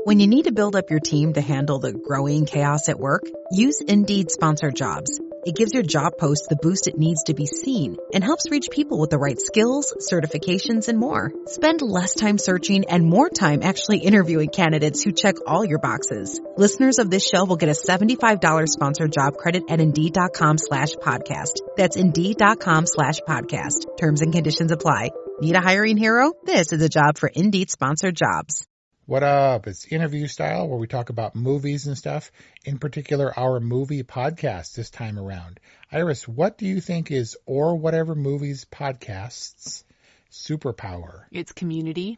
When you need to build up your team to handle the growing chaos at work, use Indeed Sponsored Jobs. It gives your job post the boost it needs to be seen and helps reach people with the right skills, certifications, and more. Spend less time searching and more time actually interviewing candidates who check all your boxes. Listeners of this show will get a $75 sponsored job credit at Indeed.com/podcast. That's Indeed.com/podcast. Terms and conditions apply. Need a hiring hero? This is a job for Indeed Sponsored Jobs. What up? It's interview style where we talk about movies and stuff, in particular our movie podcast this time around. Iris, what do you think is Or Whatever Movies podcast's superpower? It's community.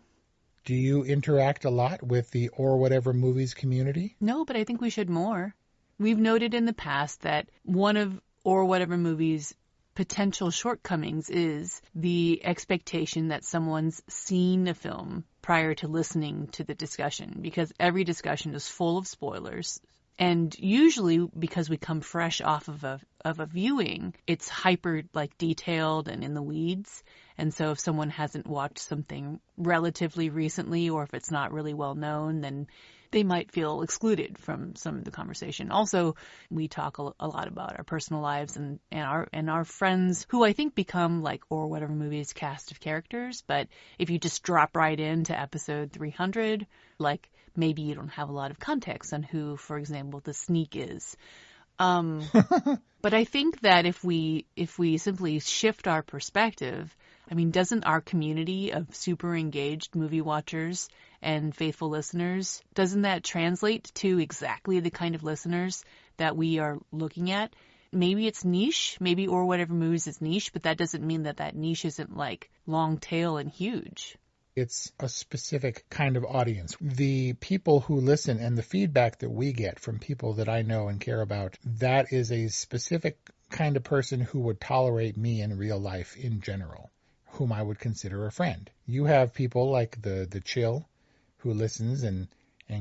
Do you interact a lot with the Or Whatever Movies community? No, but I think we should more. We've noted in the past that one of Or Whatever Movies' potential shortcomings is the expectation that someone's seen a film prior to listening to the discussion, because every discussion is full of spoilers. And usually, because we come fresh off of a viewing, it's hyper detailed and in the weeds. And so if someone hasn't watched something relatively recently, or if it's not really well known, then they might feel excluded from some of the conversation. Also, we talk a lot about our personal lives and our friends, who I think become Or Whatever Movies cast of characters. But if you just drop right into episode 300, maybe you don't have a lot of context on who, for example, the Sneak is. But I think that if we simply shift our perspective, doesn't our community of super engaged movie watchers and faithful listeners, doesn't that translate to exactly the kind of listeners that we are looking at? Maybe it's niche, maybe Or Whatever Movies is niche, but that doesn't mean that niche isn't long tail and huge. It's a specific kind of audience. The people who listen and the feedback that we get from people that I know and care about, that is a specific kind of person who would tolerate me in real life in general, whom I would consider a friend. You have people like the Chill who listens and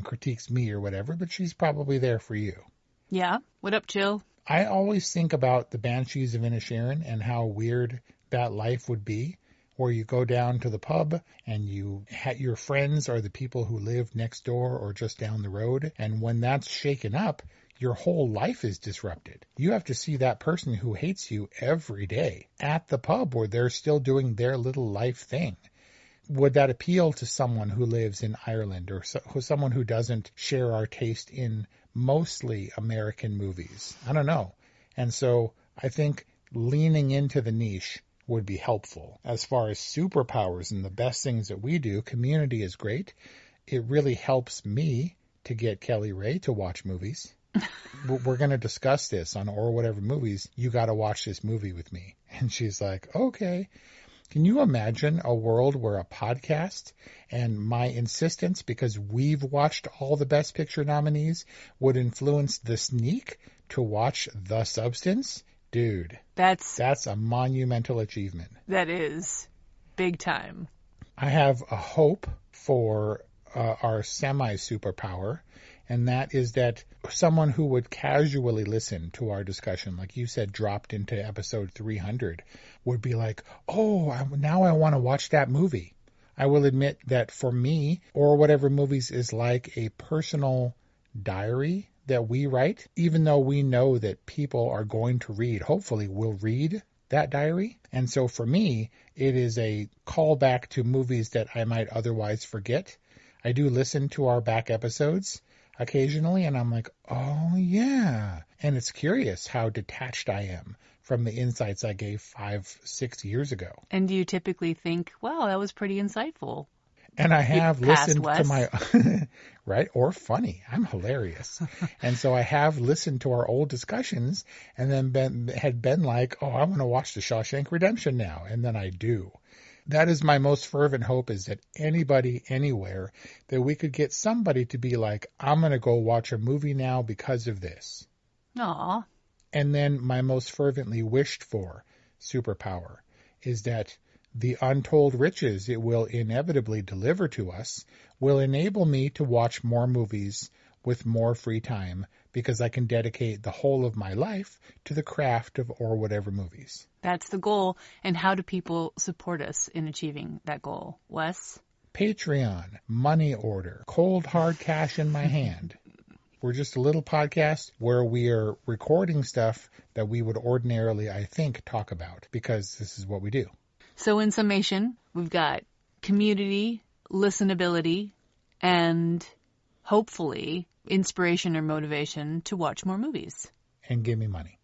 critiques me or whatever, but she's probably there for you. Yeah. What up, Chill? I always think about the Banshees of Inisherin and how weird that life would be, where you go down to the pub and your friends are the people who live next door or just down the road. And when that's shaken up, your whole life is disrupted. You have to see that person who hates you every day at the pub where they're still doing their little life thing. Would that appeal to someone who lives in Ireland or someone who doesn't share our taste in mostly American movies? I don't know. And so I think leaning into the niche would be helpful. As far as superpowers and the best things that we do, community is great. It really helps me to get Kelly Ray to watch movies. We're going to discuss this on Or Whatever Movies. You got to watch this movie with me. And she's like, okay. Can you imagine a world where a podcast and my insistence, because we've watched all the Best Picture nominees, would influence the Sneak to watch The Substance? Dude, that's a monumental achievement. That is big time. I have a hope for our semi-superpower, and that is that someone who would casually listen to our discussion, like you said, dropped into episode 300, would be like, oh, now I want to watch that movie. I will admit that for me, Or Whatever Movies is like a personal diary that we write, even though we know that people are going to read, hopefully will read that diary. And so for me, it is a callback to movies that I might otherwise forget. I do listen to our back episodes occasionally, and I'm like, oh yeah. And it's curious how detached I am from the insights I gave 5-6 years ago. And do you typically think, wow, that was pretty insightful? And I have listened to my, right, or funny. I'm hilarious. And so I have listened to our old discussions and then had been like, oh, I want to watch The Shawshank Redemption now. And then I do. That is my most fervent hope, is that anybody, anywhere, that we could get somebody to be like, I'm going to go watch a movie now because of this. Aw. And then my most fervently wished for superpower is that the untold riches it will inevitably deliver to us will enable me to watch more movies with more free time, because I can dedicate the whole of my life to the craft of Or Whatever Movies. That's the goal. And how do people support us in achieving that goal, Wes? Patreon, money order, cold hard cash in my hand. We're just a little podcast where we are recording stuff that we would ordinarily, I think, talk about, because this is what we do. So in summation, we've got community, listenability, and hopefully inspiration or motivation to watch more movies. And give me money.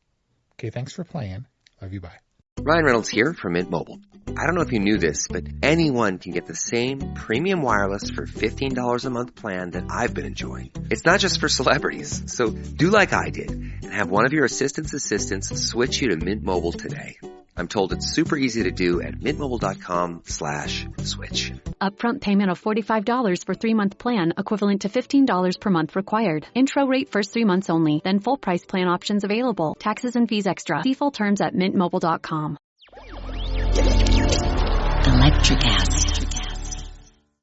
Okay, thanks for playing. Love you, bye. Ryan Reynolds here from Mint Mobile. I don't know if you knew this, but anyone can get the same premium wireless for $15 a month plan that I've been enjoying. It's not just for celebrities. So do like I did and have one of your assistants switch you to Mint Mobile today. I'm told it's super easy to do at mintmobile.com/switch. Upfront payment of $45 for 3-month plan, equivalent to $15 per month required. Intro rate first 3 months only, then full price plan options available. Taxes and fees extra. See full terms at mintmobile.com. Electric acid.